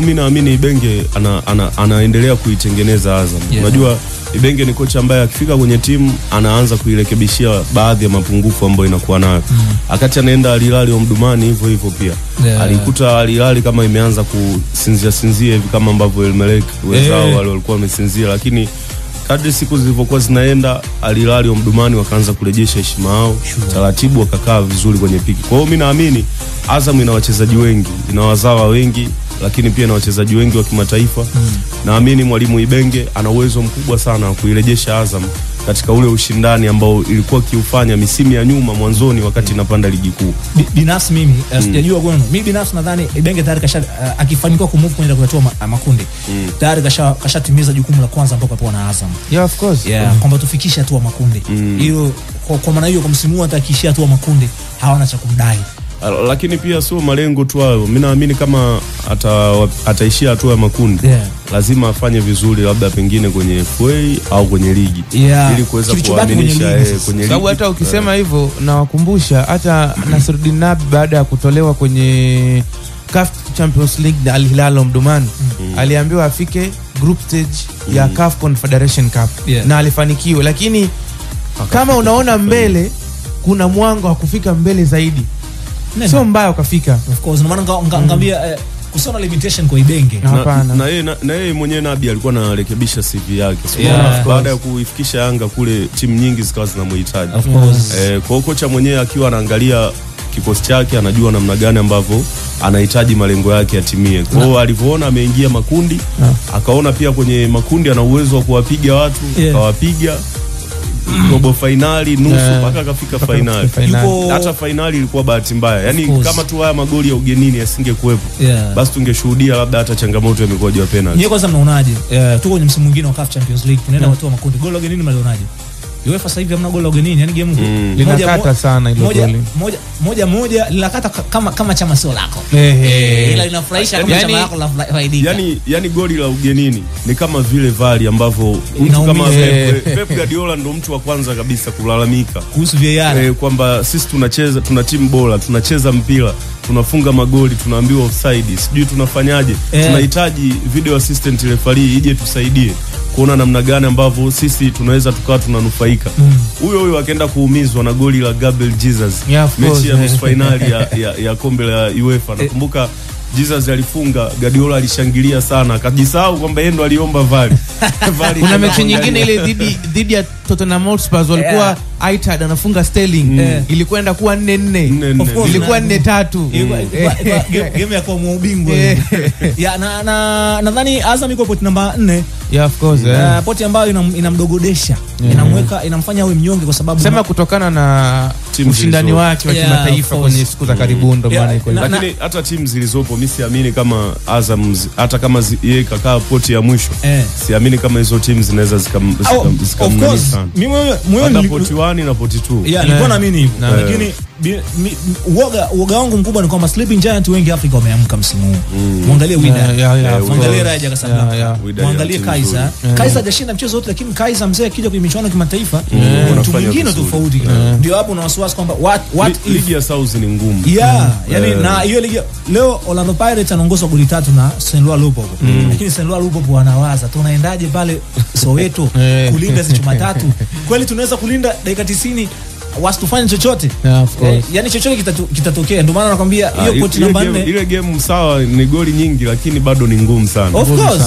sababu mimi naamini Ibenge anaendelea kuitengeneza Azam. Unajua Ibenge ni kocha ambaye akifika kwenye timu anaanza kuirekebishia baadhi ya mapungufu ambayo inakuwa nayo. Akati anaenda Al Hilal Omdurman hivyo pia. Alikuta Al Hilal kama imeanza kusinzia hivi kama ambavyo El Merreikh wenzao wale walikuwa wamesinzia, lakini kadri siku zilivyokuwa zinaenda Al Hilal Omdurman wakaanza kurejesha heshima yao, taratibu wakakaa vizuri kwenye piki. Kwa hiyo mimi naamini Azam ina wachezaji wengi, ina wazawa wengi, lakini pia na wachezaji wengi wa kimataifa. Naamini mwalimu Ibenge ana uwezo mkubwa sana wa kuirejesha Azam katika ule ushindani ambao ilikuwa kiufanya misimu ya nyuma mwanzoni wakati inapanda ligi kuu. Binafsi mimi sijajua gwenu. Mimi binafsi nadhani Ibenge tayari akifanikiwa kumove kwenye kutoa makundi. Tayari kashatimiza jukumu la kwanza ambalo kapewa na Azam. Yeah, of course. Kwamba tufikishe hatua makundi. Hiyo kwa maana hiyo kwa msimu huu atakishia hatua makundi hawana cha kumdai. Lakini pia sio malengo tu hayo. Mimi naamini kama ataishia hatua ya makundi, lazima afanye vizuri labda pengine kwenye FA au kwenye ligi ili kuweza kuaminisha kwenye ligi. Sababu hata ukisema hivyo na wakumbusha hata Nasruddin Nabi baada ya kutolewa kwenye CAF Champions League na Al Hilal Omdurman aliambiwa afike group stage ya CAF Confederation Cup na alifanikiwa, lakini kama unaona mbele kuna mwanga wa kufika mbele zaidi, sio mbaya ukafika. Of course, maana ngambia kusona limitation kwa Ibenge. Na yeye mwenyewe Nabi alikuwa anarekebisha CV yake. Baada ya kuifikisha Yanga kule timu nyingi zikawa zinamhitaji. Of course. Kwa kocha mwenyewe akiwa anaangalia kikosi chake anajua namna gani ambavyo anahitaji malengo yake yatimie. Kwa hiyo alivyoona ameingia makundi, akaona pia kwenye makundi ana uwezo wa kuwapiga watu, akawapiga robo finali, nusu mpaka akafika finali. Hata finali ilikuwa bahati mbaya. Yaani kama tu haya magoli ya ugenini yasingekuepo, basi tungeshuhudia labda hata changamoto ya mikwaju ya penalty. Nyie kwanza mnaonaje? Tuko kwenye msimu mwingine wa CAF Champions League, tunaenda watu wa makundi. Goli la ugenini mlionaje? UEFA sasa hivi hamna goli la ugenini, yani game linakata sana ile goli. Moja linakata kama chama sio lako. Ila linafurahisha kama chama lako la faidika. Yani goli la ugenini ni kama vile vali ambavyo mtu kama Pep Guardiola ndo mtu wa kwanza kabisa kulalamika kuhusu VAR kwamba sisi tunacheza, tuna timu bora, tunacheza mpira, tunafunga magoli, tunaambiwa offside, sijui tunafanyaje. Tunahitaji video assistant referee ije tusaidie kuona namna gani ambavyo sisi tunaweza tukawa tunanufaika. Huyo akaenda kuumizwa na goli la Gabriel Jesus mechi ya nusu finali ya kombe la UEFA. Nakumbuka Jesus alifunga, Guardiola alishangilia sana, akajisahau kwamba yeye ndo aliomba VAR. Kuna mechi nyingine ile dhidi ya Tottenham Hotspur walikuwa Aitad anafunga Sterling, ilikwenda kuwa 4-4. Ilikuwa 4-3. Game ya kwa ubingwa. Nadhani Azam iko poti namba 4. Yeah, of course. Poti ambayo inamdogodesha, inamweka, inamfanya awe mnyonge kwa sababu sema kutokana na ushindani wake wa kimataifa kwenye siku za karibuni ndo maana iko. Lakini hata timu zilizopo mimi siamini kama Azam hata kama yeye kakaa poti ya mwisho, siamini kama hizo timu zinaweza zikamnani sana. Mimi hata poti 1 na poti 2 nilikuwa naamini hivyo, lakini uoga wangu mkubwa ni kwamba Sleeping Giant wengi Afrika wameamka msimu huu. Muangalie Wydad, muangalie Raja Casablanca, muangalie Kaizer. Kaizer hajashinda mchezo wote, lakini Kaizer mzee akija kwenye michuano ya kimataifa mtu mwingine tofauti. Ndio hapo una wasiwasi kwamba what ligi ya South ni ngumu. Yani na hiyo ligi leo Orlando Pirates anaongozwa goli 3 na Saint-Louis Lupopo. Lakini Saint-Louis Lupopo wanawaza tunaendaje pale Soweto kulinda hizo chuma tatu? Kweli tunaweza kulinda dakika 90 wasitufanye chochote? Yani chochote kitatokea. Ndio maana nakwambia hiyo poti namba 4 ile game sawa ni goli nyingi lakini bado ni ngumu sana. Of course.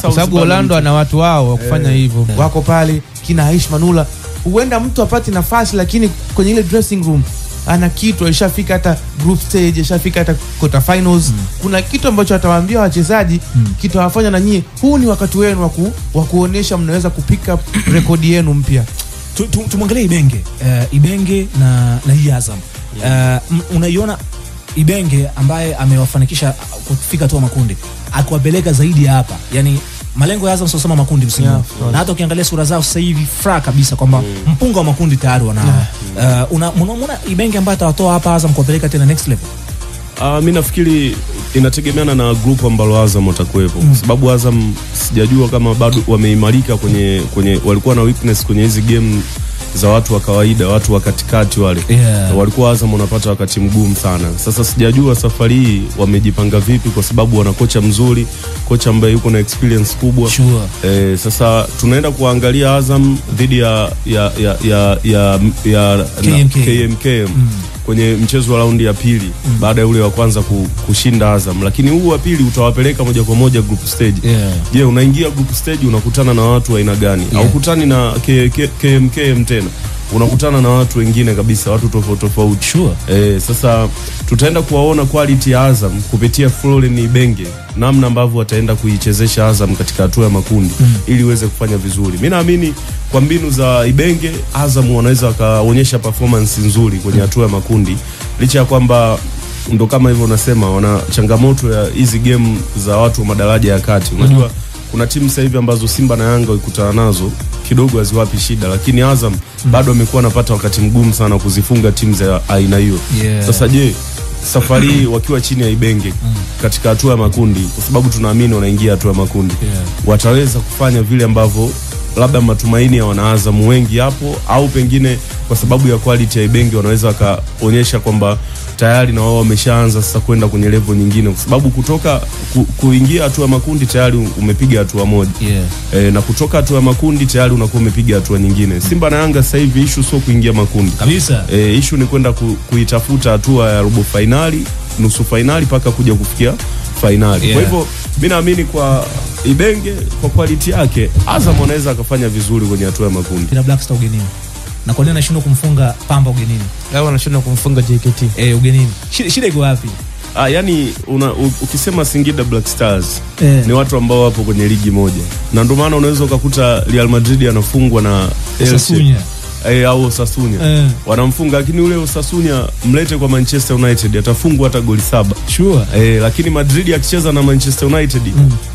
Kwa sababu Orlando ana watu wao wa kufanya hivyo. Wako pale kina Aish Manula. Huenda mtu apate nafasi lakini kwenye ile dressing room ana kitu, alishafika hata group stage, alishafika hata quarter finals. Kuna kitu ambacho atawaambia wachezaji kitu hawafanya na nyie. Huu ni wakati wenu wa kuonesha mnaweza kupick up rekodi yenu mpya. Tumwangalie Ibenge na hii Azam. Unaiona Ibenge ambaye amewafanikisha kufika tu makundi, akiwapeleka zaidi hapa. Yani malengo ya Azam sio sema makundi msimu. Na hata ukiangalia sura zao sasa hivi fra kabisa kwamba mpunga wa makundi tayari wanao. Unaona Ibenge ambaye atawatoa hapa Azam kuwapeleka tena next level. Mimi nafikiri inategemeana na group ambalo Azam watakuepo. Sababu Azam sijajua kama bado wameimarika kwenye walikuwa na weakness kwenye hizi game za watu wa kawaida, watu wa katikati wale. Walikuwa Azam wanapata wakati mgumu sana. Sasa sijajua safari hii wamejipanga vipi, kwa sababu wana kocha mzuri, kocha ambaye yuko na experience kubwa. Sasa tunaenda kuangalia Azam dhidi ya KMK kwenye mchezo wa raundi ya pili baada ya ule wa kwanza kushinda Azam, lakini huu wa pili utawapeleka moja kwa moja group stage. Je, unaingia group stage unakutana na watu wa aina gani? Au kutani na KMK tena, unakutana na watu wengine kabisa, watu tofauti. Sasa tutaenda kuwaona quality ya Azam kupitia Florent Ibenge, namna ambavyo wataenda kuichezesha Azam katika hatua ya makundi ili iweze kufanya vizuri. Mimi naamini kwa mbinu za Ibenge, Azam wanaweza wakaonyesha performance nzuri kwenye hatua ya makundi, licha ya kwamba ndo kama hivyo unasema wana changamoto ya hizi game za watu wa madaraja ya kati. Unajua kuna timu sasa hivi ambazo Simba na Yanga wakikutana nazo kidogo haziwapi shida, lakini Azam bado amekuwa anapata wakati mgumu sana kuzifunga timu za aina hiyo. Sasa je, safari wakiwa chini ya Ibenge katika hatua ya makundi, kwa sababu tunaamini wanaingia hatua ya makundi, wataweza kufanya vile ambavyo labda matumaini ya wanaazam wengi hapo, au pengine kwa sababu ya quality ya Ibenge wanaweza wakaonyesha kwamba tayari na wao wameshaanza sasa kwenda kwenye level nyingine, kwa sababu kutoka kuingia hatua ya makundi tayari umepiga hatua moja. Na kutoka hatua ya makundi tayari unakuwa umepiga hatua nyingine. Simba na Yanga sasa hivi issue sio kuingia makundi kabisa. Issue ni kwenda kuitafuta hatua ya robo finali, nusu finali, paka kuja kufikia finali. Kwa hivyo mimi naamini kwa Ibenge, kwa quality yake, Azam anaweza akafanya vizuri kwenye hatua ya makundi. Kina Black Star ugenini. Na kwa nini anashindwa kumfunga Pamba ugenini? Leo anashindwa kumfunga JKT ugenini. Shida iko wapi? Yani ukisema Singida Black Stars ni watu ambao wapo kwenye ligi moja, na ndio maana unaweza ukakuta Real Madrid anafungwa na Osasuna au Osasuna wanamfunga, lakini ule Osasuna mlete kwa Manchester United atafungwa hata goli 7 lakini Madrid akicheza na Manchester United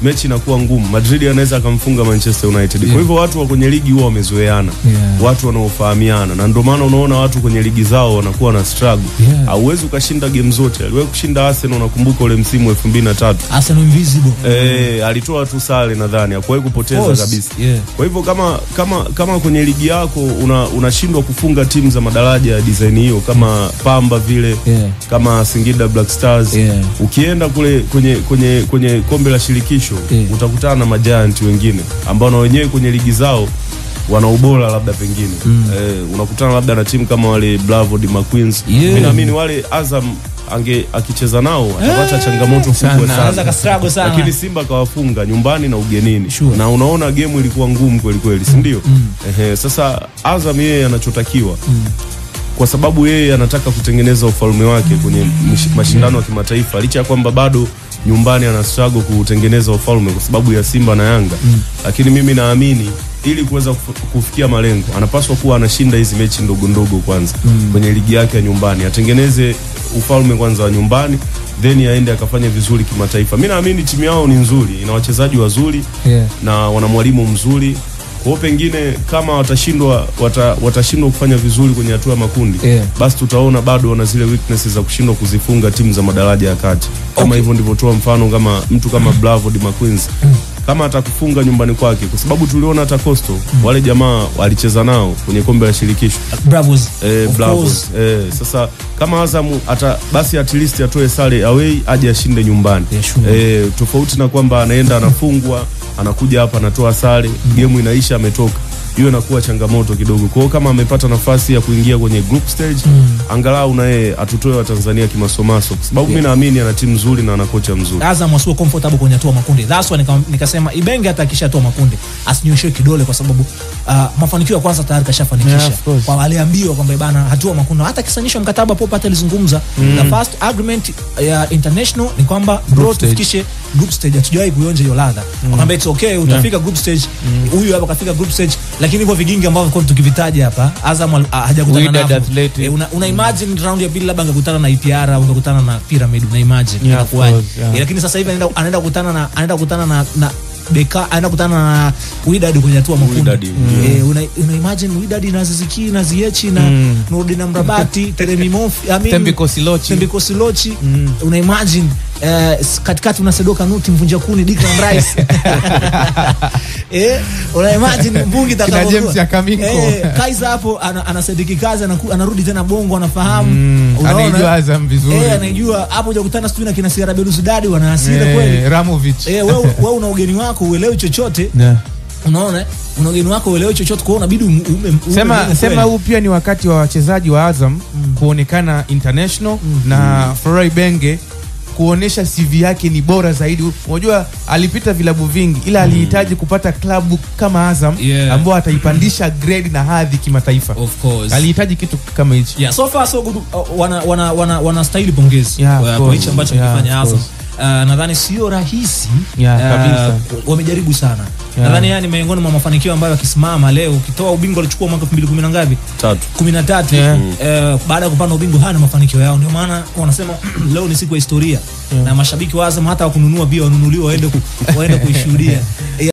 mechi inakuwa ngumu. Madrid anaweza akamfunga Manchester United. Kwa hivyo watu wa kwenye ligi huwa wamezoeana, watu wanaofahamiana, na ndio maana unaona watu kwenye ligi zao wanakuwa na struggle. Hauwezi ukashinda game zote. Aliwahi kushinda Arsenal, nakumbuka ule msimu 2003 Arsenal invisible alitoa tu sare, nadhani hakuwahi kupoteza kabisa. Kwa hivyo kama kwenye ligi yako unashindwa kufunga timu za madaraja ya design hiyo kama Pamba vile, kama Singida Black Stars, ukienda kule kwenye kombe la shirikisho utakutana na majiant wengine ambao na wenyewe kwenye ligi zao wana ubora labda pengine. Unakutana labda na timu kama wale Bravo de McQueens. Mimi naamini wale Azam akicheza nao atapata changamoto kubwa sana. Lakini Simba kawafunga nyumbani na ugenini. Na unaona game ilikuwa ngumu kweli kweli, si ndio? Sasa Azam yeye anachotakiwa, kwa sababu yeye anataka kutengeneza ufalme wake kwenye mashindano ya kimataifa, licha ya kwamba bado nyumbani ana struggle kutengeneza ufalme kwa sababu ya Simba na Yanga. Lakini mimi naamini ili kuweza kufikia malengo anapaswa kuwa anashinda hizi mechi ndogo ndogo kwanza kwenye ligi yake ya nyumbani, atengeneze ufalme kwanza wa nyumbani, then aende akafanya vizuri kimataifa. Mimi naamini timu yao ni nzuri, ina wachezaji wazuri na wana mwalimu mzuri. Kwa pengine kama watashindwa kufanya vizuri kwenye hatua ya makundi, basi tutaona bado wana zile weaknesses za kushindwa kuzifunga timu za madaraja ya kati. Kama hivyo ndivyo toa mfano kama mtu kama Bravo de McQueens, kama atakufunga nyumbani kwake, kwa sababu tuliona hata Coastal wale jamaa walicheza nao kwenye kombe la shirikisho Bravos. Sasa kama Azam basi at least atoe sare away aje ashinde nyumbani. Tofauti na kwamba anaenda anafungwa, anakuja hapa anatoa sare, game inaisha ametoka. Hiyo inakuwa changamoto kidogo. Kwa hiyo kama amepata nafasi ya kuingia kwenye group stage, angalau na yeye atutoe wa Tanzania kimasomaso, kwa sababu mimi naamini ana timu nzuri na ana kocha mzuri. Azam wasio comfortable kwenye hatua makundi. That's why nikasema Ibenge hata akishatoa makundi asinyoshe kidole, kwa sababu mafanikio ya kwanza tayari kashafanikisha. Kwa waliambiwa kwamba bana hatua makundi, hata kisanisho mkataba Pop hata alizungumza the first agreement ya international ni kwamba bro tufikishe group stage. Hatujawahi kuionja hiyo ladha. Kwamba it's okay utafika group stage, huyu hapa kafika group stage, lakini hivyo vigingi ambavyo kwa tukivitaja hapa Azam hajakutana nao. Una imagine round ya pili labda angekutana na IPR, ungekutana na Pyramid, una imagine inakuwaje? Lakini sasa hivi anaenda kukutana na Beka, anaenda kukutana na Wydad kwenye hatua makundi. Una imagine Wydad na Ziziki na Ziyech na Nurdin Amrabati, Teremi Mofi, Tembe Kosilochi. Una imagine katikati una Sedoka Nuti, Mvunja Kuni, Declan Rice. Una imagine Mbungi kina James Akaminko. Kaiza hapo anasadiki kazi, anarudi tena Bongo, anafahamu. Anaijua Azam vizuri. Anajua hapo hukutana sijui na kina Sierra Belouizdad, wana hasira kweli. Ramovic. Wewe una ugeni wako uelewi chochote. Unaona? Una ugeni wako uelewi chochote, kwa unabidi sema huu pia ni wakati wa wachezaji wa Azam kuonekana international na Florai Benge kuonesha CV yake ni bora zaidi. Unajua alipita vilabu vingi, ila alihitaji kupata klabu kama Azam ambao ataipandisha grade na hadhi kimataifa. Of course. Alihitaji kitu kama hicho. Yeah, so far so good. Wana style pongezi kwa hicho ambacho kimefanya Azam. Nadhani sio rahisi. Kabisa. Wamejaribu sana. Nadhani yani miongoni mwa mafanikio ambayo akisimama leo, ukitoa ubingwa alichukua mwaka 2010 na ngapi? 13. Baada ya kupanda ubingwa hana mafanikio yao. Ndio maana wanasema leo ni siku ya historia. Na mashabiki wa Azam hata wakununua pia wanunuliwa waende kuishuhudia.